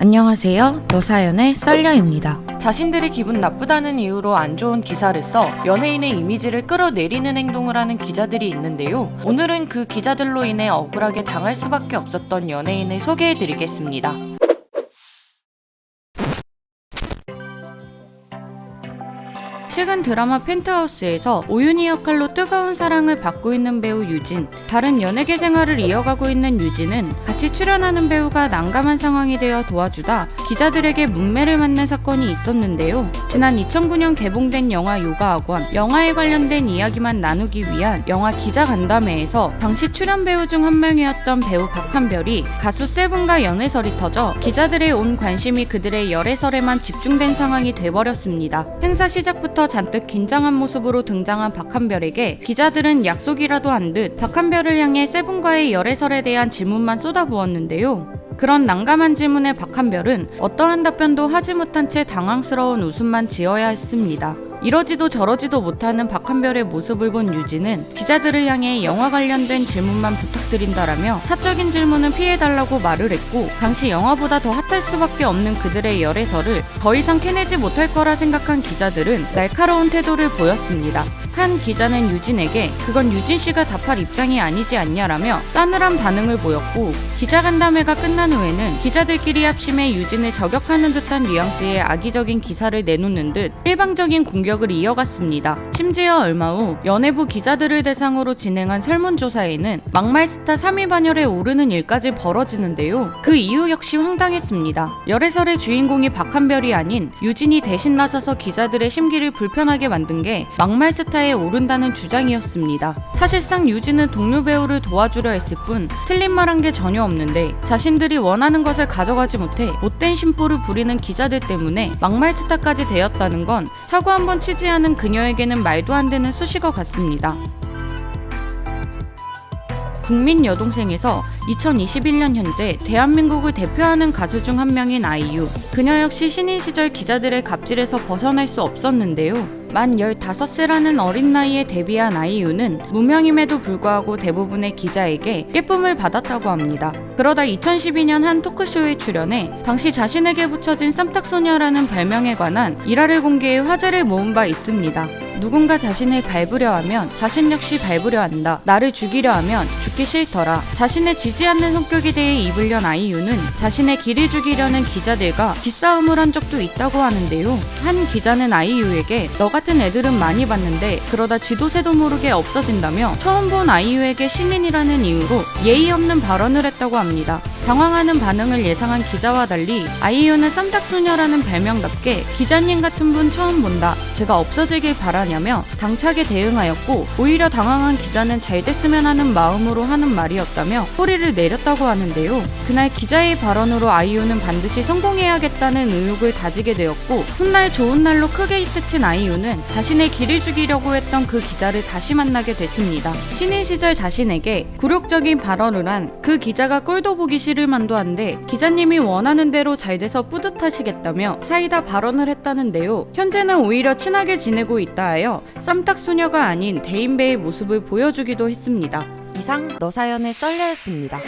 안녕하세요. 너사연의 썰려입니다. 자신들이 기분 나쁘다는 이유로 안 좋은 기사를 써 연예인의 이미지를 끌어내리는 행동을 하는 기자들이 있는데요. 오늘은 그 기자들로 인해 억울하게 당할 수밖에 없었던 연예인을 소개해드리겠습니다. 최근 드라마 펜트하우스에서 오윤희 역할로 뜨거운 사랑을 받고 있는 배우 유진. 다른 연예계 생활을 이어가고 있는 유진은 같이 출연하는 배우가 난감한 상황이 되어 도와주다 기자들에게 문매를 맞는 사건이 있었는데요. 지난 2009년 개봉된 영화 요가학원, 영화에 관련된 이야기만 나누기 위한 영화 기자간담회에서 당시 출연 배우 중 한 명이었던 배우 박한별이 가수 세븐과 연애설이 터져 기자들의 온 관심이 그들의 열애설에만 집중된 상황이 돼버렸습니다. 행사 시작부터 잔뜩 긴장한 모습으로 등장한 박한별에게 기자들은 약속이라도 한 듯 박한별을 향해 세븐과의 열애설에 대한 질문만 쏟아부었는데요. 그런 난감한 질문에 박한별은 어떠한 답변도 하지 못한 채 당황스러운 웃음만 지어야 했습니다. 이러지도 저러지도 못하는 박한별의 모습을 본 유진은 기자들을 향해 영화 관련된 질문만 부탁드린다라며 사적인 질문은 피해달라고 말을 했고, 당시 영화보다 더 핫할 수밖에 없는 그들의 열애설을 더 이상 캐내지 못할 거라 생각한 기자들은 날카로운 태도를 보였습니다. 한 기자는 유진에게 그건 유진씨가 답할 입장이 아니지 않냐라며 싸늘한 반응을 보였고, 기자간담회가 끝난 후에는 기자들끼리 합심해 유진을 저격하는 듯한 뉘앙스의 악의적인 기사를 내놓는 듯 일방적인 공격을 이어갔습니다. 심지어 얼마 후 연예부 기자들을 대상으로 진행한 설문조사에는 막말 스타 3위 반열에 오르는 일까지 벌어지는데요. 그 이유 역시 황당했습니다. 열애설의 주인공이 박한별이 아닌 유진이 대신 나서서 기자들의 심기를 불편하게 만든 게 막말 스타에 오른다는 주장이었습니다. 사실상 유진은 동료 배우를 도와주려 했을 뿐 틀린 말한 게 전혀 없는데, 자신들이 원하는 것을 가져가지 못해 못된 심보를 부리는 기자들 때문에 막말 스타까지 되었다는 건 사고 한번 치지 않은 그녀에게는 말도 안 되는 수식어 같습니다. 국민 여동생에서 2021년 현재 대한민국을 대표하는 가수 중 한 명인 아이유. 그녀 역시 신인 시절 기자들의 갑질에서 벗어날 수 없었는데요. 만 15세라는 어린 나이에 데뷔한 아이유는 무명임에도 불구하고 대부분의 기자에게 예쁨을 받았다고 합니다. 그러다 2012년 한 토크쇼에 출연해 당시 자신에게 붙여진 쌈딱소녀라는 별명에 관한 일화를 공개해 화제를 모은 바 있습니다. 누군가 자신을 밟으려 하면 자신 역시 밟으려 한다. 나를 죽이려 하면 죽기 싫더라. 자신을 지지 않는 성격에 대해 입을 연 아이유는 자신의 길을 죽이려는 기자들과 기싸움을 한 적도 있다고 하는데요. 한 기자는 아이유에게 너 같은 애들은 많이 봤는데 그러다 쥐도 새도 모르게 없어진다며 처음 본 아이유에게 신인이라는 이유로 예의 없는 발언을 했다고 합니다. 당황하는 반응을 예상한 기자와 달리 아이유는 쌈딱소녀라는 별명답게 기자님 같은 분 처음 본다. 제가 없어지길 바라냐며 당차게 대응하였고, 오히려 당황한 기자는 잘 됐으면 하는 마음으로 하는 말이었다며 소리를 내렸다고 하는데요. 그날 기자의 발언으로 아이유는 반드시 성공해야겠다는 의욕을 다지게 되었고, 훗날 좋은 날로 크게 히트친 아이유는 자신의 길을 죽이려고 했던 그 기자를 다시 만나게 됐습니다. 신인 시절 자신에게 굴욕적인 발언을 한 그 기자가 꼴도 보기 싫을 만도 한데 기자님이 원하는 대로 잘 돼서 뿌듯하시겠다며 사이다 발언을 했다는데요. 현재는 오히려 친하게 지내고 있다 하여 쌈딱소녀가 아닌 대인배의 모습을 보여주기도 했습니다. 이상 너사연의 썰려였습니다.